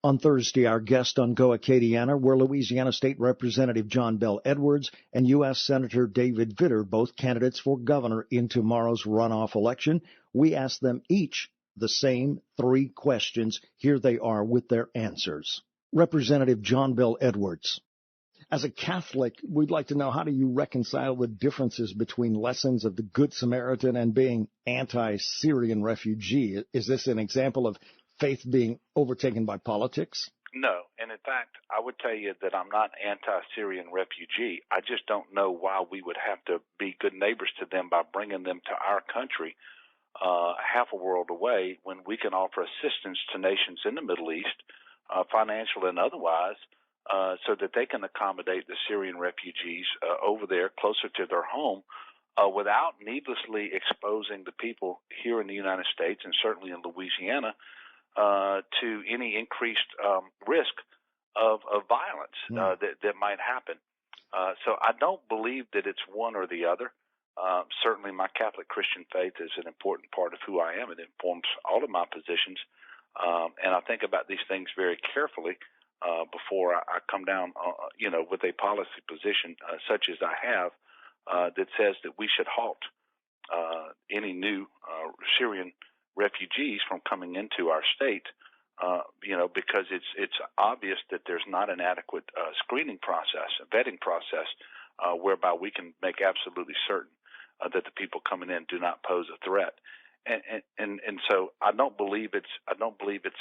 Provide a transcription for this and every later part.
On Thursday, our guests on Geaux Acadiana were Louisiana State Representative John Bel Edwards and U.S. Senator David Vitter, both candidates for governor in tomorrow's runoff election. We asked them each the same three questions. Here they are with their answers. Representative John Bel Edwards. As a Catholic, we'd like to know, how do you reconcile the differences between lessons of the Good Samaritan and being anti-Syrian refugee? Is this an example of faith being overtaken by politics? No. And in fact, I would tell you that I'm not anti-Syrian refugee. I just don't know why we would have to be good neighbors to them by bringing them to our country half a world away when we can offer assistance to nations in the Middle East, financial and otherwise, so that they can accommodate the Syrian refugees over there closer to their home without needlessly exposing the people here in the United States and certainly in Louisiana to any increased risk of violence that might happen. So I don't believe that it's one or the other. Certainly my Catholic Christian faith is an important part of who I am. It informs all of my positions. And I think about these things very carefully before I come down, with a policy position such as I have that says that we should halt any new Syrian refugees from coming into our state, because it's obvious that there's not an adequate screening process, a vetting process, whereby we can make absolutely certain that the people coming in do not pose a threat. And so I don't believe it's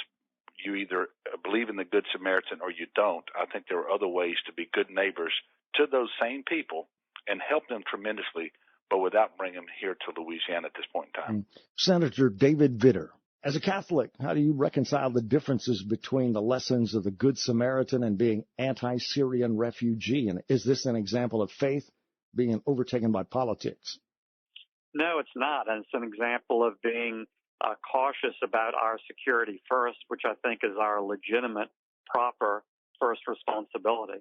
you either believe in the Good Samaritan or you don't. I think there are other ways to be good neighbors to those same people and help them tremendously, but without bringing them here to Louisiana at this point in time. Senator David Vitter, as a Catholic, how do you reconcile the differences between the lessons of the Good Samaritan and being anti-Syrian refugee? And is this an example of faith being overtaken by politics? No, it's not. And it's an example of being cautious about our security first, which I think is our legitimate, proper first responsibility.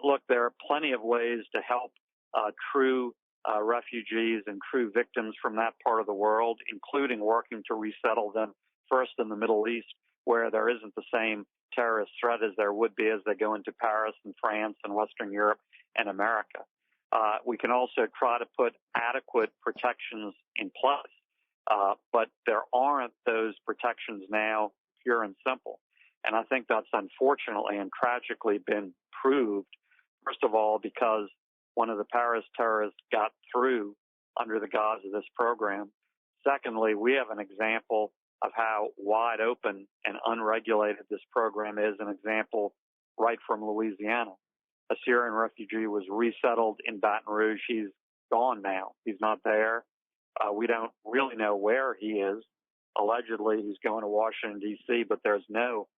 Look, there are plenty of ways to help true refugees and true victims from that part of the world, including working to resettle them first in the Middle East, where there isn't the same terrorist threat as there would be as they go into Paris and France and Western Europe and America. We can also try to put adequate protections in place, but there aren't those protections now, pure and simple. And I think that's unfortunately and tragically been proved, first of all, because one of the Paris terrorists got through under the guise of this program. Secondly, we have an example of how wide open and unregulated this program is, an example right from Louisiana. A Syrian refugee was resettled in Baton Rouge. He's gone now. He's not there. We don't really know where he is. Allegedly, he's going to Washington, D.C., but there's no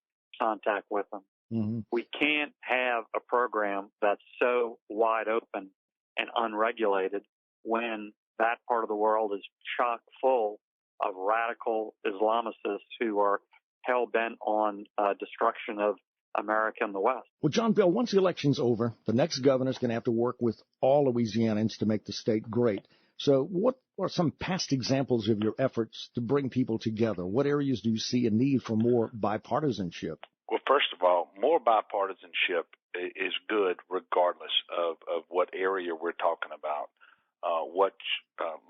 contact with him. Mm-hmm. We can't have a program that's so wide open and unregulated when that part of the world is chock full of radical Islamicists who are hell-bent on destruction of America and the West. Well, John Bel, once the election's over, the next governor's going to have to work with all Louisianans to make the state great. So what are some past examples of your efforts to bring people together? What areas do you see a need for more bipartisanship? Well, first of all, more bipartisanship is good regardless of what area we're talking about, what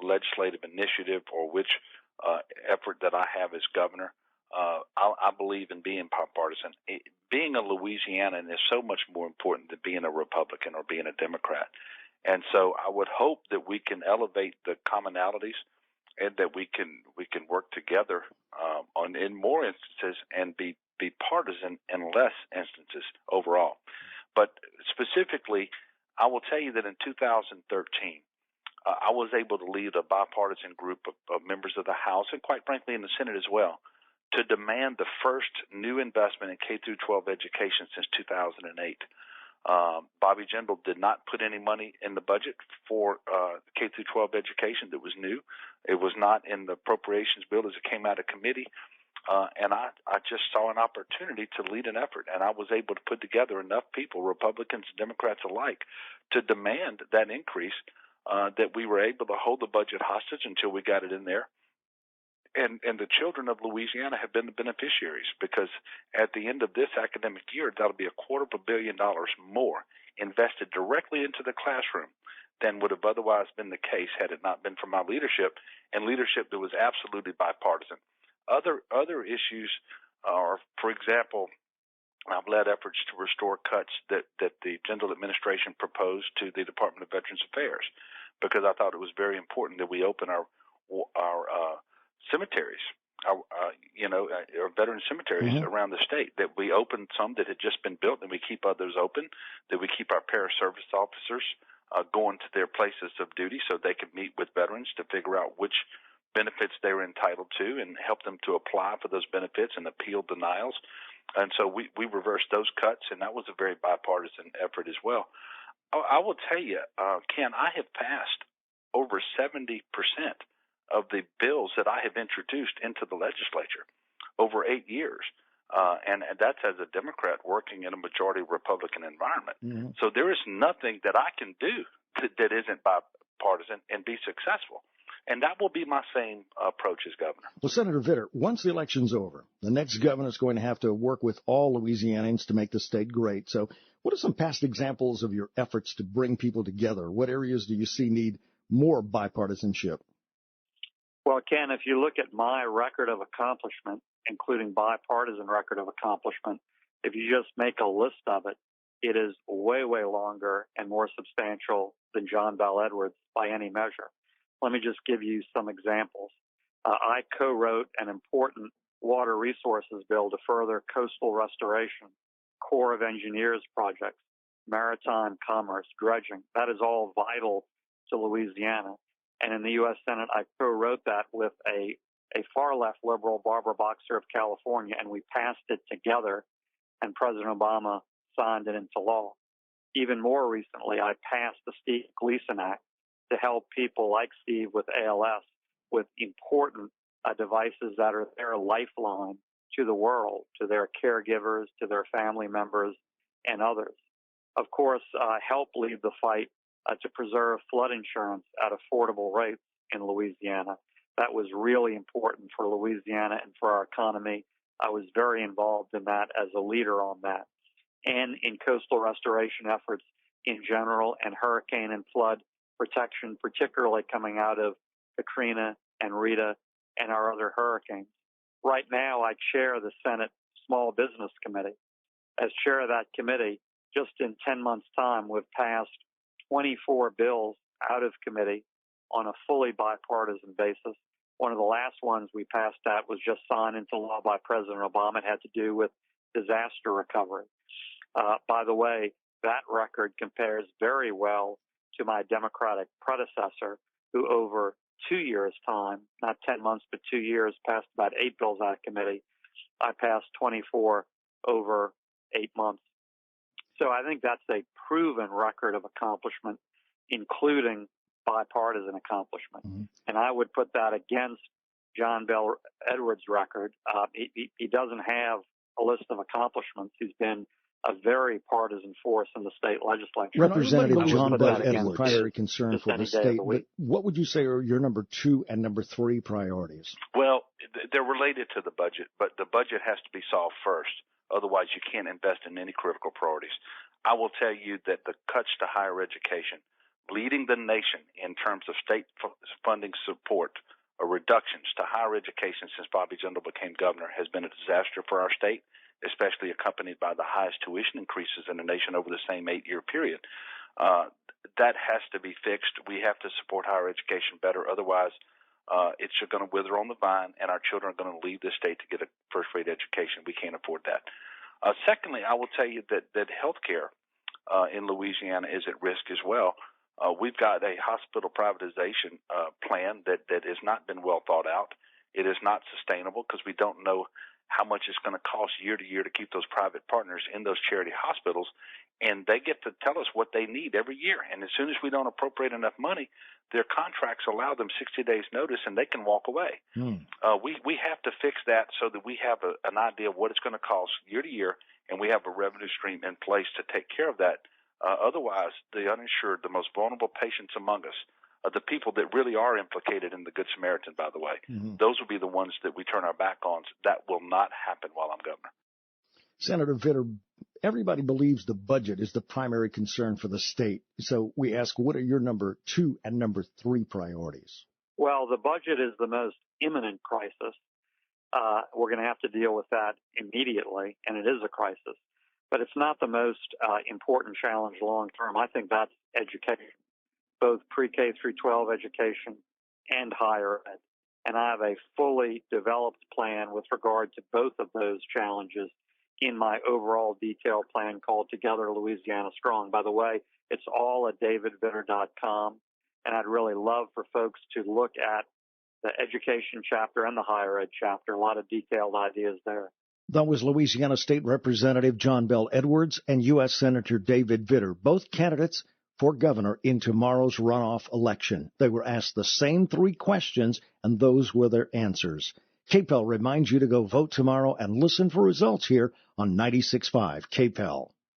legislative initiative or which effort that I have as governor. I believe in being bipartisan. Being a Louisianan is so much more important than being a Republican or being a Democrat. And so I would hope that we can elevate the commonalities and that we can work together in more instances and be partisan in less instances overall. But specifically, I will tell you that in 2013, I was able to lead a bipartisan group of members of the House and, quite frankly, in the Senate as well, to demand the first new investment in K-12 education since 2008. Bobby Jindal did not put any money in the budget for K-12 education that was new. It was not in the appropriations bill as it came out of committee. And I just saw an opportunity to lead an effort, and I was able to put together enough people, Republicans and Democrats alike, to demand that increase that we were able to hold the budget hostage until we got it in there. and the children of Louisiana have been the beneficiaries, because at the end of this academic year, that'll be $250 million more invested directly into the classroom than would have otherwise been the case had it not been for my leadership, and leadership that was absolutely bipartisan. Other issues are, for example, I've led efforts to restore cuts that the Jindal administration proposed to the Department of Veterans Affairs, because I thought it was very important that we open our cemeteries, our veteran cemeteries around the state, that we open some that had just been built and we keep others open, that we keep our para-service officers going to their places of duty so they can meet with veterans to figure out which benefits they were entitled to and help them to apply for those benefits and appeal denials. And so we reversed those cuts, and that was a very bipartisan effort as well. I will tell you, Ken, I have passed over 70% of the bills that I have introduced into the legislature over 8 years. And that's as a Democrat working in a majority Republican environment. Mm-hmm. So there is nothing that I can do that isn't bipartisan and be successful. And that will be my same approach as governor. Well, Senator Vitter, once the election's over, the next governor is going to have to work with all Louisianians to make the state great. So what are some past examples of your efforts to bring people together? What areas do you see need more bipartisanship? Well, Ken, if you look at my record of accomplishment, including bipartisan record of accomplishment, if you just make a list of it, it is way, way longer and more substantial than John Bel Edwards by any measure. Let me just give you some examples. I co-wrote an important water resources bill to further coastal restoration, Corps of Engineers projects, maritime commerce, dredging. That is all vital to Louisiana. And in the U.S. Senate, I co-wrote that with a far-left liberal, Barbara Boxer of California, and we passed it together, and President Obama signed it into law. Even more recently, I passed the Steve Gleason Act to help people like Steve with ALS with important devices that are their lifeline to the world, to their caregivers, to their family members, and others. Of course, help lead the fight to preserve flood insurance at affordable rates in Louisiana. That was really important for Louisiana and for our economy. I was very involved in that as a leader on that. And in coastal restoration efforts in general, and hurricane and flood protection, particularly coming out of Katrina and Rita and our other hurricanes. Right now, I chair the Senate Small Business Committee. As chair of that committee, just in 10 months' time, we've passed 24 bills out of committee on a fully bipartisan basis. One of the last ones we passed that was just signed into law by President Obama. It had to do with disaster recovery. By the way, that record compares very well to my Democratic predecessor, who over 2 years' time, not 10 months, but 2 years, passed about 8 bills out of committee. I passed 24 over 8 months. So I think that's a proven record of accomplishment, including bipartisan accomplishment. Mm-hmm. And I would put that against John Bel Edwards' record. He doesn't have a list of accomplishments. He's been a very partisan force in the state legislature. Representative John Bel Edwards, primary concern for the state. What would you say are your number 2 and number 3 priorities? Well, they're related to the budget, but the budget has to be solved first. Otherwise, you can't invest in any critical priorities. I will tell you that the cuts to higher education, leading the nation in terms of state funding support or reductions to higher education since Bobby Jindal became governor, has been a disaster for our state, especially accompanied by the highest tuition increases in the nation over the same 8-year period. That has to be fixed. We have to support higher education better. Otherwise, it's going to wither on the vine, and our children are going to leave the state to get a first-rate education. We can't afford that. Secondly, I will tell you that health care in Louisiana is at risk as well. We've got a hospital privatization plan that has not been well thought out. It is not sustainable because we don't know how much it's going to cost year to year to keep those private partners in those charity hospitals, and they get to tell us what they need every year. And as soon as we don't appropriate enough money, their contracts allow them 60 days notice, and they can walk away. We have to fix that so that we have an idea of what it's going to cost year to year, and we have a revenue stream in place to take care of that. Otherwise, the uninsured, the most vulnerable patients among us, the people that really are implicated in the Good Samaritan, by the way. Those will be the ones that we turn our back on. That will not happen while I'm governor. Senator Vitter, everybody believes the budget is the primary concern for the state. So we ask, what are your number 2 and number 3 priorities? Well, the budget is the most imminent crisis. We're going to have to deal with that immediately, and it is a crisis. But it's not the most important challenge long term. I think that's education, both pre-K through 12 education and higher ed. And I have a fully developed plan with regard to both of those challenges in my overall detailed plan called Together Louisiana Strong. By the way, it's all at davidvitter.com, and I'd really love for folks to look at the education chapter and the higher ed chapter. A lot of detailed ideas there. That was Louisiana State Representative John Bel Edwards and U.S. Senator David Vitter, both candidates for governor in tomorrow's runoff election. They were asked the same 3 questions, and those were their answers. KPEL reminds you to go vote tomorrow and listen for results here on 96.5 KPEL.